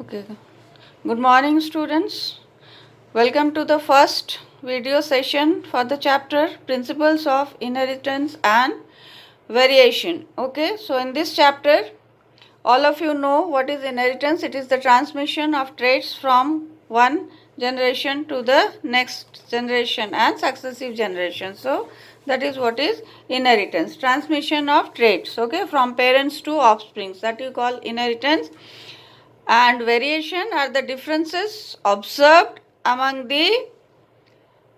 Okay. Good morning, students. Welcome to the first video session for the chapter Principles of Inheritance and Variation. Okay, so in this chapter, all of you know what is inheritance. It is the transmission of traits from one generation to the next generation and successive generations. So, that is what is inheritance. Transmission of traits, okay, from parents to offsprings. That you call inheritance. And variation are the differences observed among the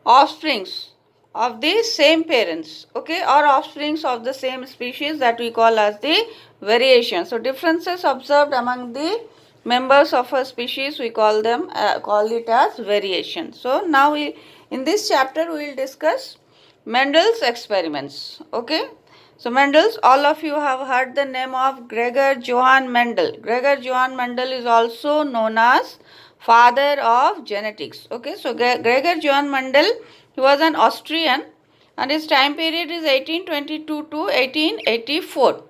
offsprings of the same parents, okay, or offsprings of the same species, that we call as the variation. So differences observed among the members of a species, we call it as variation. So now in this chapter we will discuss Mendel's experiments, okay. So Mendel's, all of you have heard the name of Gregor Johann Mendel. Gregor Johann Mendel is also known as father of genetics. Okay, so Gregor Johann Mendel, he was an Austrian and his time period is 1822 to 1884.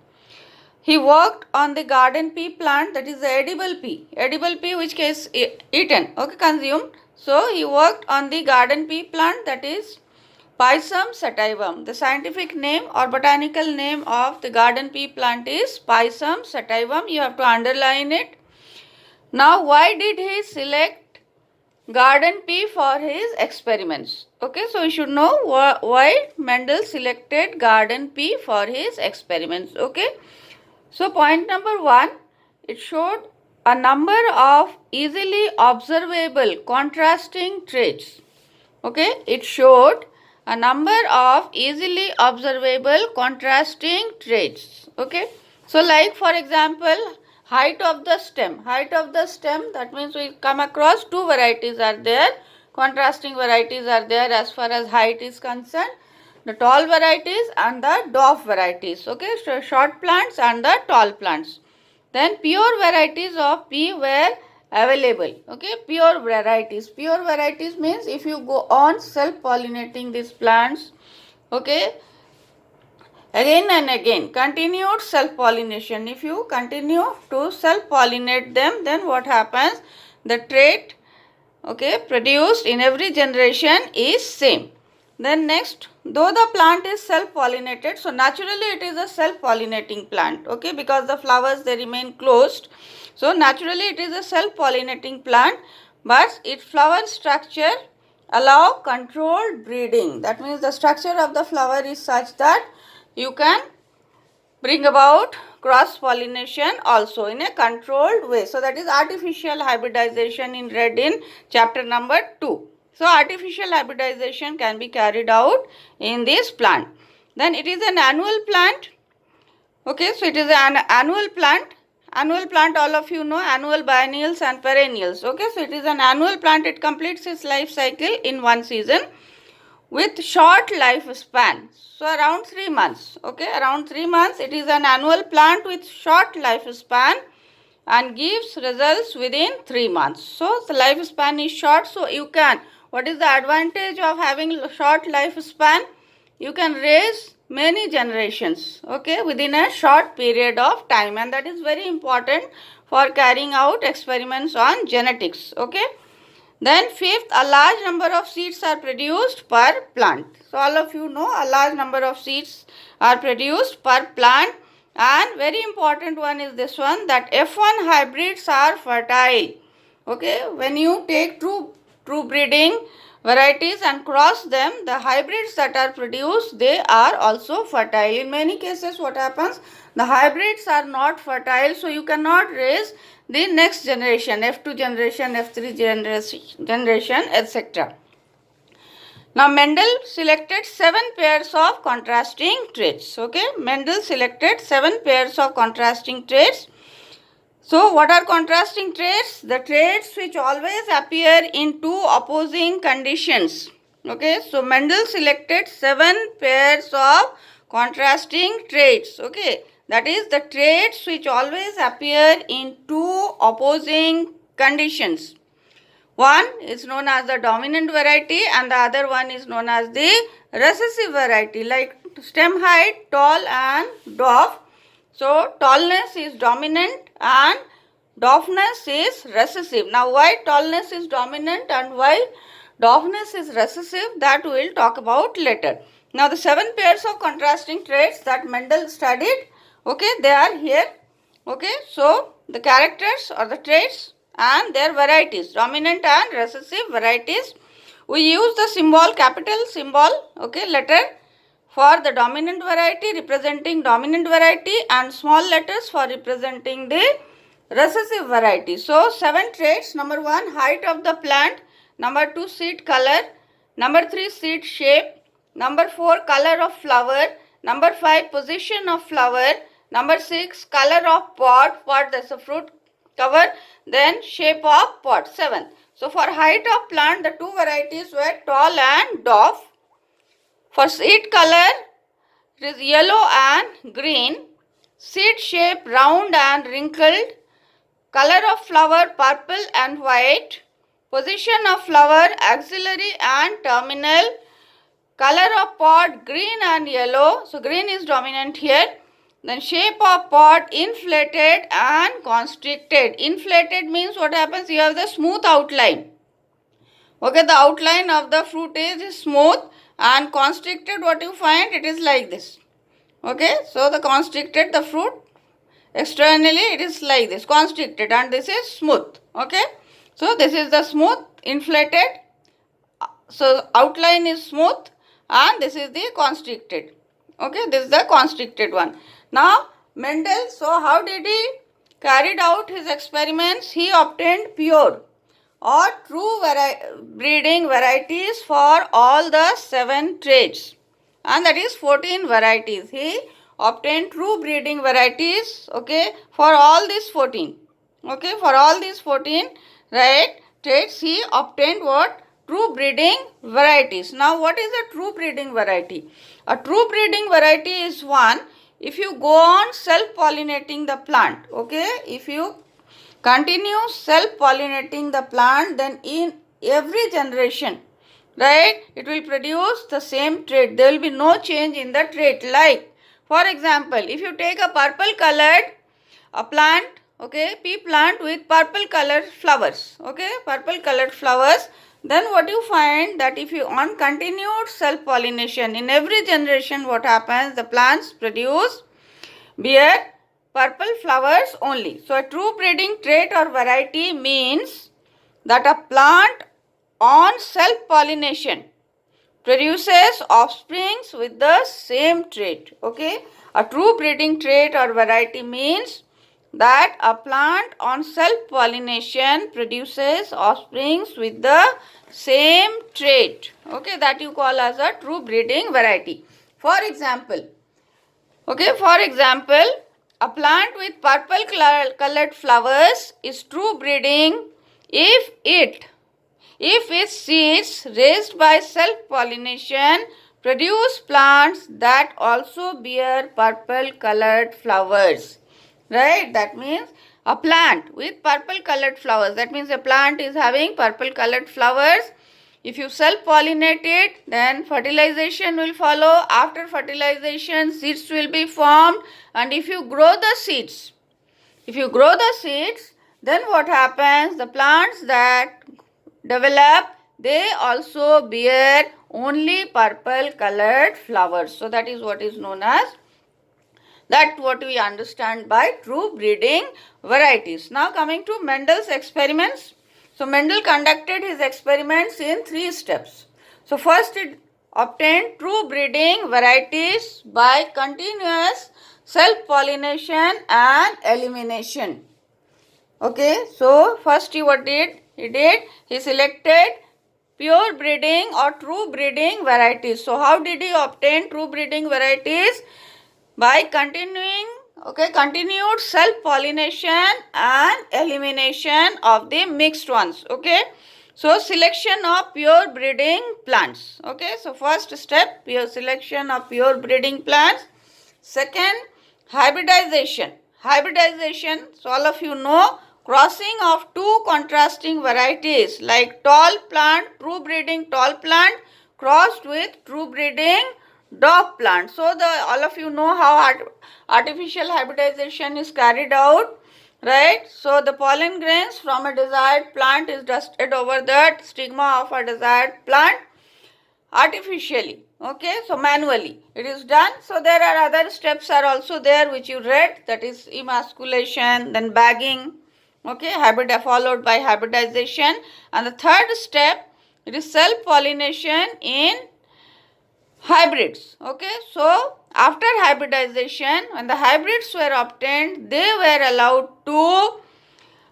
He worked on the garden pea plant, that is the edible pea which is eaten, okay, consumed. So he worked on the garden pea plant, that is Pisum sativum. The scientific name or botanical name of the garden pea plant is Pisum sativum. You have to underline it. Now, why did he select garden pea for his experiments? Okay, so you should know why Mendel selected garden pea for his experiments. Okay, so point number 1, it showed a number of easily observable contrasting traits. Okay, it showed a number of easily observable contrasting traits. Okay, so like for example, height of the stem, that means we come across two varieties are there, contrasting varieties are there as far as height is concerned, the tall varieties and the dwarf varieties. Okay, so short plants and the tall plants. Then pure varieties of pea were available. Okay, pure varieties means if you go on self pollinating these plants, okay, again and again, continued self pollination, if you continue to self pollinate them, then what happens, the trait, okay, produced in every generation is same. Then next, though the plant is self pollinated, so naturally it is a self pollinating plant, okay, because the flowers they remain closed, so naturally it is a self pollinating plant, but its flower structure allow controlled breeding. That means the structure of the flower is such that you can bring about cross pollination also in a controlled way. So that is artificial hybridization in read in chapter number 2. So artificial hybridization can be carried out in this plant. Then it is an annual plant. Okay, so it is an annual plant. Annual plant, all of you know, annual, biennials and perennials. Okay, so it is an annual plant. It completes its life cycle in one season with short lifespan. So around 3 months. Okay, around 3 months. It is an annual plant with short lifespan and gives results within 3 months. So the lifespan is short. So you can, what is the advantage of having short lifespan? You can raise many generations, okay, within a short period of time, and that is very important for carrying out experiments on genetics. Okay. Then fifth, a large number of seeds are produced per plant. So all of you know a large number of seeds are produced per plant, and very important one is this one, that F1 hybrids are fertile. Okay, when you take true breeding varieties and cross them, the hybrids that are produced, they are also fertile. In many cases what happens, the hybrids are not fertile, so you cannot raise the next generation, F2 generation, F3 generation, etc. Now Mendel selected 7 pairs of contrasting traits. Okay, Mendel selected 7 pairs of contrasting traits. So what are contrasting traits? The traits which always appear in two opposing conditions. Okay, so Mendel selected 7 pairs of contrasting traits. Okay, that is the traits which always appear in two opposing conditions. One is known as the dominant variety and the other one is known as the recessive variety, like stem height, tall and dwarf. So tallness is dominant and dwarfness is recessive. Now why tallness is dominant and why dwarfness is recessive, that we will talk about later. Now the 7 pairs of contrasting traits that Mendel studied, okay, they are here. Okay, so the characters or the traits and their varieties, dominant and recessive varieties. We use the symbol, capital symbol, okay, letter for the dominant variety representing dominant variety and small letters for representing the recessive variety. So 7 traits. Number 1, height of the plant. Number 2, seed color. Number 3, seed shape. Number 4, color of flower. Number 5, position of flower. Number 6, color of pod. Pod, that's a fruit cover. Then shape of pod. 7. So for height of plant, the 2 varieties were tall and dwarf. For seed color, it is yellow and green. Seed shape, round and wrinkled. Color of flower, purple and white. Position of flower, axillary and terminal. Color of pod, green and yellow. So green is dominant here. Then shape of pod, inflated and constricted. Inflated means what happens? You have the smooth outline. Okay, the outline of the fruit is smooth, and constricted, what you find, it is like this. Okay, so the constricted, the fruit externally it is like this, constricted, and this is smooth. Okay, so this is the smooth, inflated, so outline is smooth, and this is the constricted. Okay, this is the constricted one. Now Mendel, so how did he carried out his experiments? He obtained pure or true breeding varieties for all the 7 traits, and that is 14 varieties. He obtained true breeding varieties, okay, for all these 14. Okay, for all these 14, right, traits, he obtained what? True breeding varieties. Now what is a true breeding variety? A true breeding variety is one, if you go on self-pollinating the plant, okay, if you continue self-pollinating the plant, then in every generation, right, it will produce the same trait. There will be no change in the trait. Like, for example, if you take a purple colored plant, okay, pea plant with purple colored flowers, okay, purple colored flowers, then what you find, that if you on continued self-pollination, in every generation what happens, the plants bear purple flowers only. So a true breeding trait or variety means that a plant on self-pollination produces offsprings with the same trait. Okay, a true breeding trait or variety means that a plant on self-pollination produces offsprings with the same trait. Okay, that you call as a true breeding variety. For example, a plant with purple colored flowers is true breeding if its seeds raised by self-pollination produce plants that also bear purple colored flowers. Right? That means a plant with purple colored flowers. That means a plant is having purple colored flowers. If you self-pollinate it, then fertilization will follow. After fertilization, seeds will be formed. And if you grow the seeds, then what happens? The plants that develop, they also bear only purple colored flowers. So that is what is known as, that what we understand by true breeding varieties. Now coming to Mendel's experiments. So Mendel conducted his experiments in 3 steps. So first it obtained true breeding varieties by continuous self-pollination and elimination. Okay, so first he selected pure breeding or true breeding varieties. So how did he obtain true breeding varieties? By continued self-pollination and elimination of the mixed ones. Okay, so selection of pure breeding plants. Okay, so first step, pure selection of pure breeding plants. Second, hybridization. So all of you know, crossing of 2 contrasting varieties like tall plant, true breeding tall plant crossed with true breeding dwarf plant. So all of you know how artificial hybridization is carried out, right? So the pollen grains from a desired plant is dusted over the stigma of a desired plant artificially, okay, so manually it is done. So there are other steps are also there which you read, that is emasculation, then bagging, okay, followed by hybridization, and the third step, it is self pollination in hybrids, okay. So after hybridization, when the hybrids were obtained, they were allowed to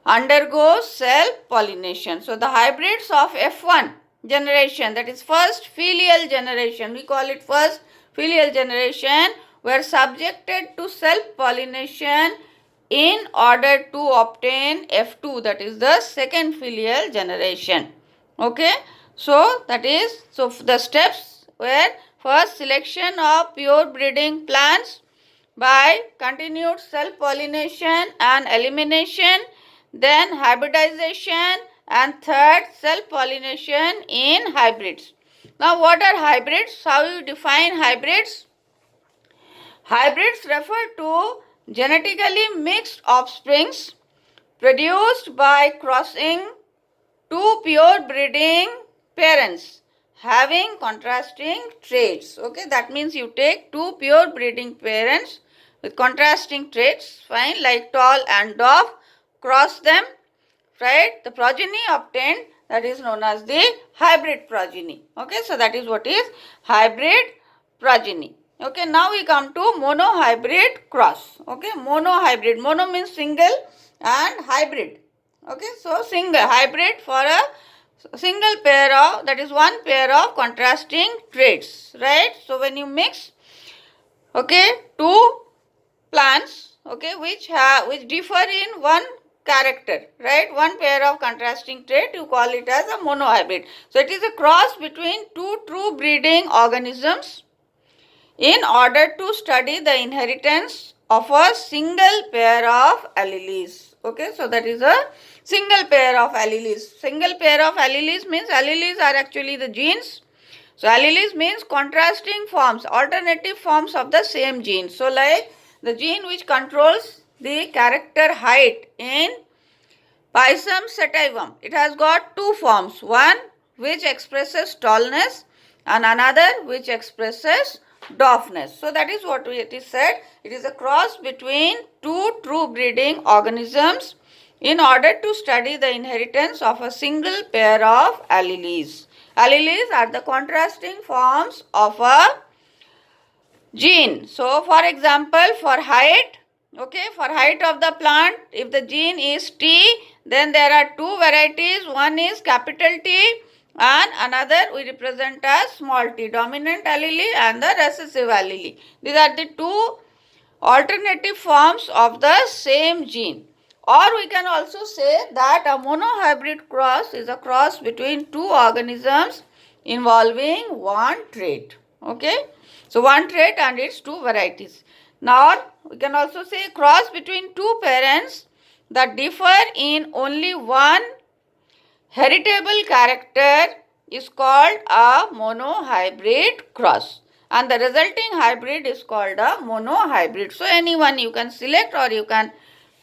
undergo self pollination. So the hybrids of F1 generation, that is first filial generation, we call it first filial generation, were subjected to self pollination in order to obtain F2, that is the second filial generation, okay. So that is, so the steps were first selection of pure breeding plants by continued self pollination and elimination, then hybridization, and third self pollination in hybrids. Now what are hybrids? How you define hybrids? Hybrids refer to genetically mixed offsprings produced by crossing two pure breeding parents having contrasting traits, okay. That means you take two pure breeding parents with contrasting traits, fine, like tall and dwarf, cross them, right, the progeny obtained, that is known as the hybrid progeny, okay. So that is what is hybrid progeny, okay. Now we come to monohybrid cross, okay. Monohybrid, mono means single and hybrid, okay. So single hybrid for a single pair of, that is one pair of contrasting traits, right. So when you mix, okay, two plants, okay, which differ in one character, right, one pair of contrasting trait, you call it as a monohybrid. So it is a cross between two true breeding organisms in order to study the inheritance of a single pair of alleles, okay. So that is a single pair of alleles. Single pair of alleles means alleles are actually the genes. So alleles means contrasting forms, alternative forms of the same gene. So like the gene which controls the character height in Pisum sativum, it has got two forms, one which expresses tallness and another which expresses dwarfness. So that is what it is said, it is a cross between two true breeding organisms in order to study the inheritance of a single pair of alleles. Alleles are the contrasting forms of a gene. So for example, for height, okay, for height of the plant, if the gene is T, then there are two varieties, one is capital T and another we represent as small t, dominant allele and the recessive allele. These are the two alternative forms of the same gene. Or we can also say that a monohybrid cross is a cross between two organisms involving one trait, okay. So one trait and its two varieties. Now we can also say cross between two parents that differ in only one heritable character is called a monohybrid cross, and the resulting hybrid is called a monohybrid. So anyone you can select, or you can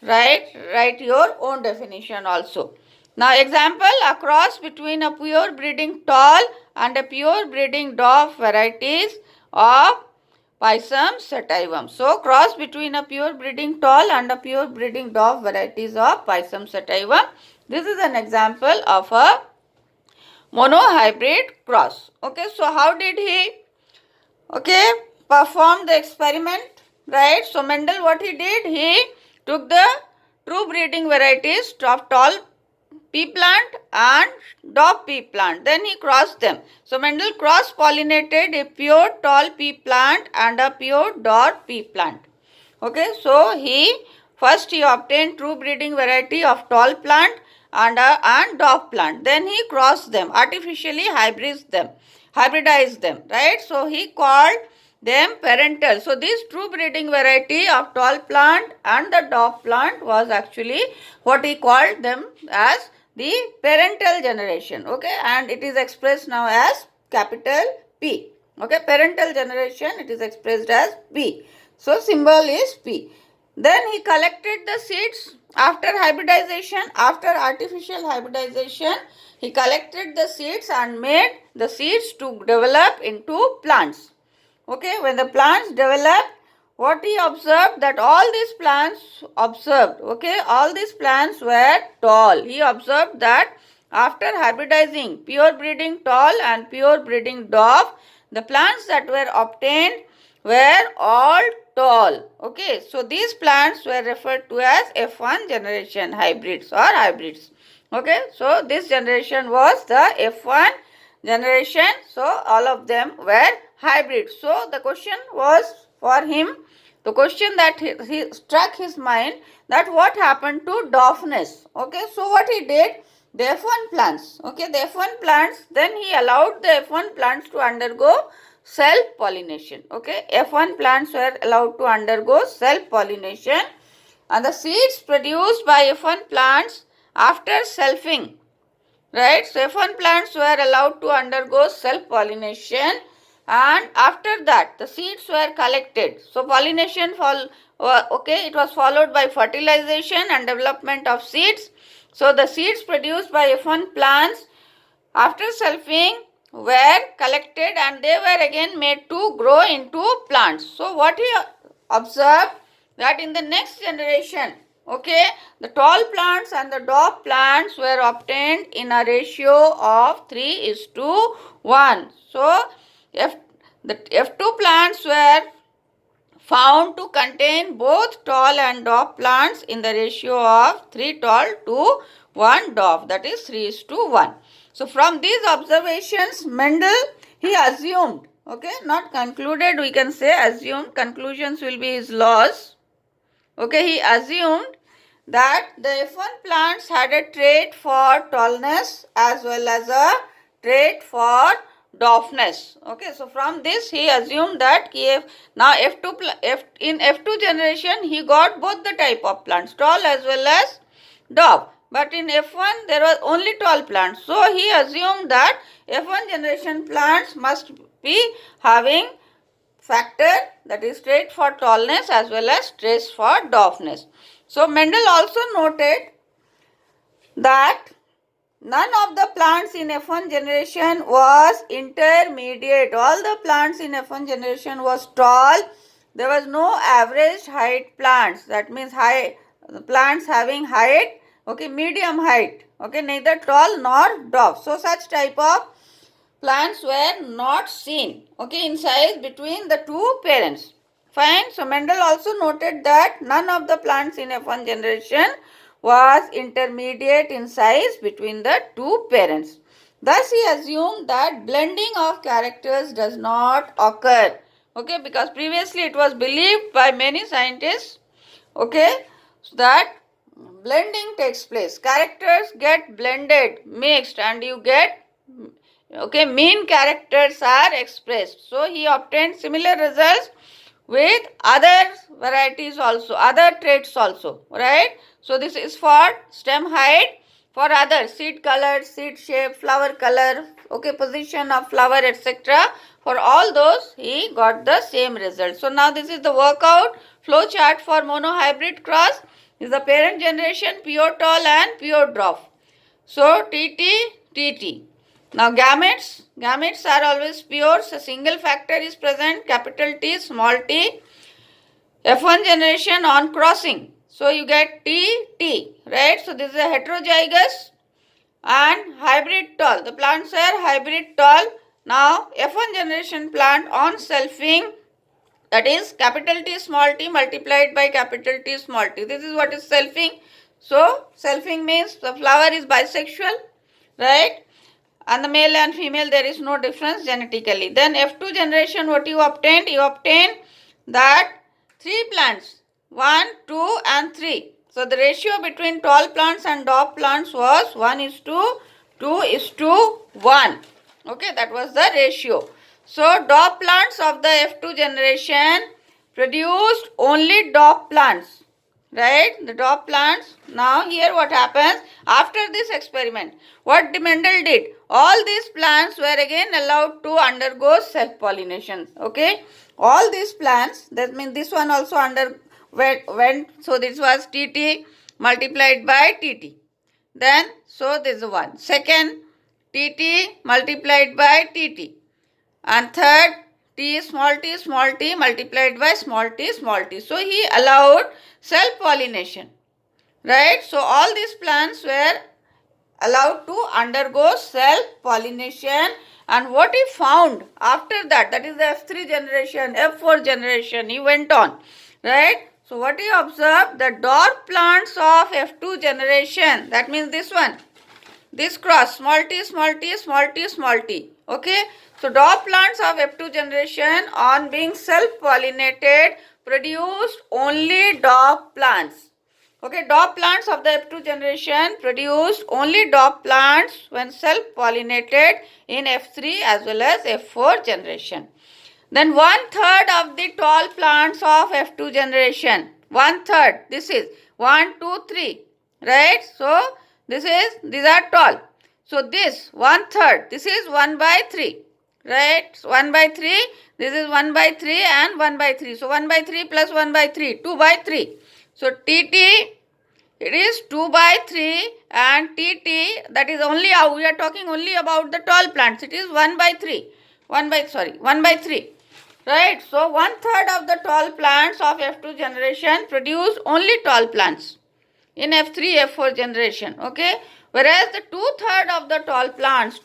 write your own definition also. Now example, a cross between a pure breeding tall and a pure breeding dwarf varieties of Pisum sativum. So cross between a pure breeding tall and a pure breeding dwarf varieties of Pisum sativum. This is an example of a monohybrid cross. Okay, so how did he perform the experiment, right? So Mendel, what he did, he took the true breeding varieties of tall pea plant and dwarf pea plant, then he crossed them. So Mendel cross pollinated a pure tall pea plant and a pure dwarf pea plant. Okay, so he obtained true breeding variety of tall plant and dwarf plant. Then he crossed them, artificially hybridized them, right? So he called them parental. So this true breeding variety of tall plant and the dwarf plant was actually what he called them as the parental generation, okay, and it is expressed now as capital P, okay, parental generation, it is expressed as P. So symbol is P. Then he collected the seeds after hybridization, after artificial hybridization. He collected the seeds and made the seeds to develop into plants. Okay, when the plants developed, what he observed, that all these plants observed, okay, all these plants were tall. He observed that after hybridizing, pure breeding tall and pure breeding dwarf, the plants that were obtained were all tall. Okay, so these plants were referred to as F1 generation hybrids or hybrids. Okay, so this generation was the F1 generation. So all of them were hybrids. So the question was for him, the question that he struck his mind, that what happened to dwarfness. Okay, so what he did, the F1 plants, okay, the F1 plants, then he allowed the F1 plants to undergo self-pollination. Okay, F1 plants were allowed to undergo self-pollination, and the seeds produced by F1 plants after selfing, right? So F1 plants were allowed to undergo self-pollination, and after that the seeds were collected. So pollination it was followed by fertilization and development of seeds. So the seeds produced by F1 plants after selfing were collected and they were again made to grow into plants. So what he observed, that in the next generation, okay, the tall plants and the dwarf plants were obtained in a ratio of 3:1. So the F2 plants were found to contain both tall and dwarf plants in the ratio of 3 tall to 1 dwarf, that is 3:1. So from these observations, Mendel, he assumed, okay, not concluded, we can say assumed, conclusions will be his laws. Okay, he assumed that the F1 plants had a trait for tallness as well as a trait for dwarfness. Okay, so from this he assumed that now in F2 generation he got both the type of plants, tall as well as dwarf. But in F1 there was only tall plants. So he assumed that F1 generation plants must be having factor, that is trait for tallness as well as traits for dwarfness. So Mendel also noted that none of the plants in F1 generation was intermediate. All the plants in F1 generation was tall. There was no average height plants. That means plants having height, okay, medium height, okay, neither tall nor dwarf. So such type of plants were not seen, okay, in size between the two parents. Fine. So Mendel also noted that none of the plants in F1 generation was intermediate in size between the two parents. Thus he assumed that blending of characters does not occur. Okay, because previously it was believed by many scientists, okay, that blending takes place. Characters get blended, mixed, and you get, okay, mean characters are expressed. So he obtained similar results with other varieties also, other traits also, right? So this is for stem height, for other seed color, seed shape, flower color, okay, position of flower, etc. For all those he got the same result. So now this is the workout flow chart for monohybrid cross. This is the parent generation, pure tall and pure dwarf. So TT. Now gametes are always pure. So single factor is present, capital T, small t. F1 generation on crossing. So you get T, right? So this is a heterozygous and hybrid tall. The plants are hybrid tall. Now F1 generation plant on selfing, that is capital T small t multiplied by capital T small t. This is what is selfing. So selfing means the flower is bisexual, right? And the male and female, there is no difference genetically. Then F2 generation, what you obtained? You obtained that 3 plants, 1, 2 and 3. So the ratio between tall plants and dwarf plants was 1:2:1. Okay, that was the ratio. So dwarf plants of the F2 generation produced only dwarf plants, right? The dwarf plants. Now here what happens after this experiment? What Mendel did? All these plants were again allowed to undergo self-pollination. Okay, all these plants, that means this one also so this was TT multiplied by TT. Then, so this is 1. Second, TT multiplied by TT. And third, t small t multiplied by small t. So he allowed self-pollination. Right? So all these plants were allowed to undergo self-pollination. And what he found after that, that is the F3 generation, F4 generation, he went on. Right? So what he observed, the dwarf plants of F2 generation, that means this one, this cross, small t. Okay? So dwarf plants of F2 generation on being self-pollinated produced only dwarf plants. Okay, dwarf plants of the F2 generation produced only dwarf plants when self-pollinated in F3 as well as F4 generation. Then 1/3 of the tall plants of F2 generation, 1/3, this is 1, 2, 3, right? So these are tall. So this 1/3, this is 1/3, right? So 1/3, this is 1/3 and 1/3. So 1/3 plus 1/3, 2/3. So TT, it is 2/3 and TT, that is only how we are talking only about the tall plants. It is 1/3. 1/3. Right. So 1/3 of the tall plants of F2 generation produce only tall plants in F3, F4 generation. Okay. Whereas the 2/3 of the tall plants,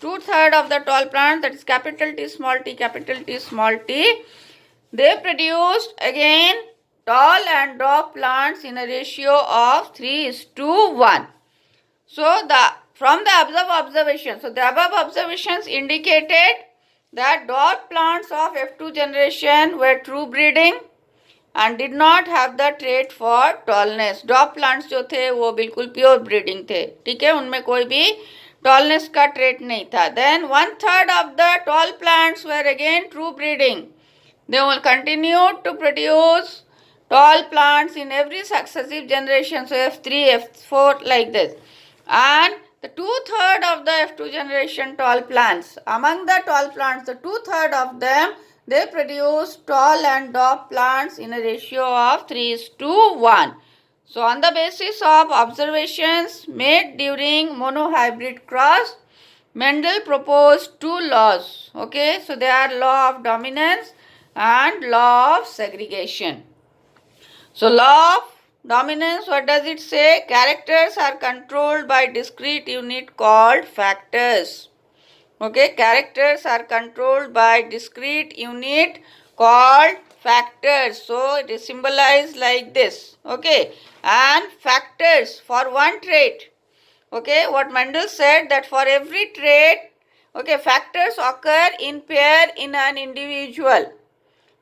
that is capital T small t, they produced again tall and dwarf plants in a ratio of 3:1. So from the above observations, so the above observations indicated that dwarf plants of F2 generation were true breeding and did not have the trait for tallness. Dwarf plants जो थे वो बिल्कुल pure breeding थे, ठीक है, उनमें कोई भी tallness का trait नहीं था. Then 1/3 of the tall plants were again true breeding. They will continue to produce tall plants in every successive generation. So F3, F4 like this. And the 2/3 of the F2 generation tall plants, among the tall plants, the 2/3 of them, they produce tall and dwarf plants in a ratio of 3:1. So on the basis of observations made during monohybrid cross, Mendel proposed two laws. Okay, so they are law of dominance and law of segregation. So law of dominance, what does it say? Characters are controlled by discrete unit called factors. Okay, characters are controlled by discrete unit called factors. So it is symbolized like this. Okay, and factors for one trait. Okay, what Mendel said that for every trait, okay, factors occur in pair in an individual.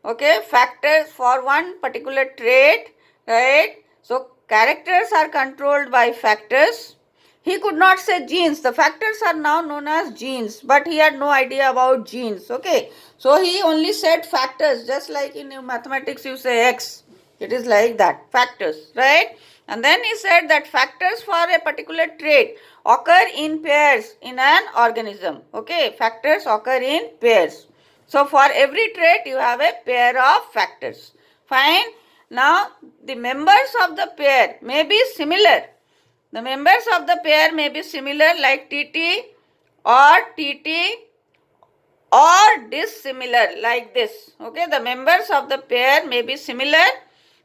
Okay, factors for one particular trait, right? So characters are controlled by factors. He could not say genes. The factors are now known as genes, but he had no idea about genes. Okay, so he only said factors, just like in mathematics you say x. It is like that, factors, right? And then he said that factors for a particular trait occur in pairs in an organism. Okay, factors occur in pairs. So for every trait you have a pair of factors. Fine. Now the members of the pair may be similar. The members of the pair may be similar like TT or TT or dissimilar like this. Okay, the members of the pair may be similar.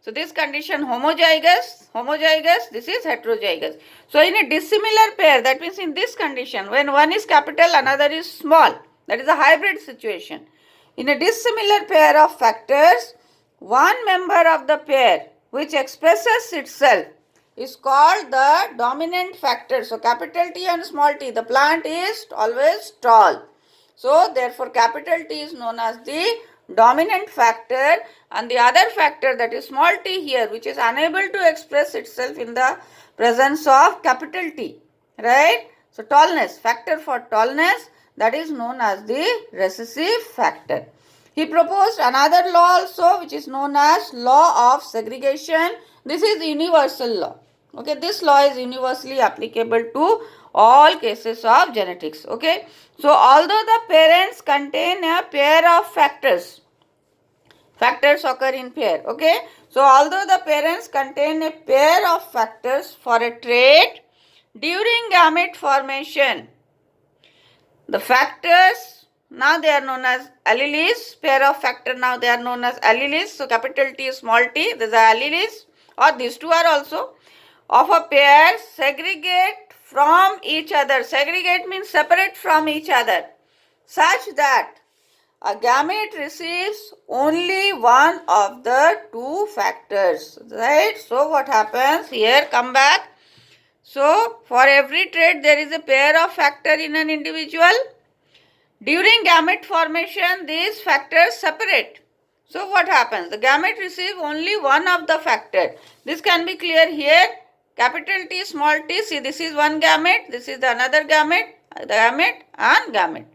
So this condition homozygous, this is heterozygous. So in a dissimilar pair, that means in this condition, when one is capital, another is small, that is a hybrid situation. In a dissimilar pair of factors, one member of the pair which expresses itself is called the dominant factor. So capital T and small t, the plant is always tall. So therefore capital T is known as the dominant factor, and the other factor, that is small t here, which is unable to express itself in the presence of capital T, right? So tallness, factor for tallness, that is known as the recessive factor. He proposed another law also, which is known as law of segregation. This is universal law. Okay, this law is universally applicable to all cases of genetics. Okay, so although the parents contain a pair of factors, factors occur in pair. Okay, So although the parents contain a pair of factors for a trait during gamete formation, the factors, now they are known as alleles, pair of factor, now they are known as alleles. So capital T, small t, these are alleles, or these two are also, of a pair segregate from each other. Segregate means separate from each other, such that a gamete receives only one of the two factors, right? So what happens here, come back. So for every trait there is a pair of factor in an individual. During gamete formation these factors separate. So what happens? The gamete receives only one of the factor. This can be clear here. Capital T, small t. See, this is one gamete, this is the another gamete, and gamete.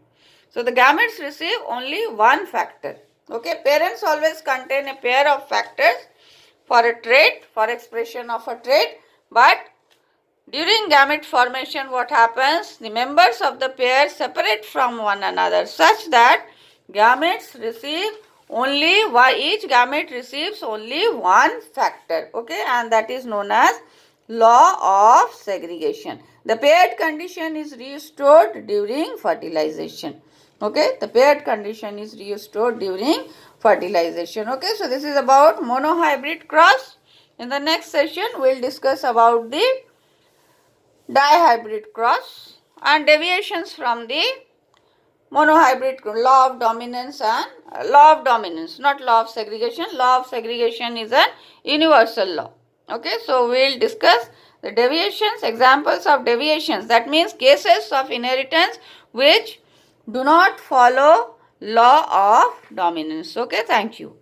So the gametes receive only one factor. Okay, parents always contain a pair of factors for a trait, for expression of a trait, but during gamete formation what happens? The members of the pair separate from one another such that gametes receive only one, each gamete receives only one factor. Okay, and that is known as law of segregation. The paired condition is restored during fertilization. Okay, the paired condition is restored during fertilization. Okay, so this is about monohybrid cross. In the next session, we will discuss about the dihybrid cross and deviations from the monohybrid law of dominance and law of dominance, not law of segregation. Law of segregation is a universal law. Okay, so we will discuss the deviations, examples of deviations. That means cases of inheritance which do not follow law of dominance. Okay, thank you.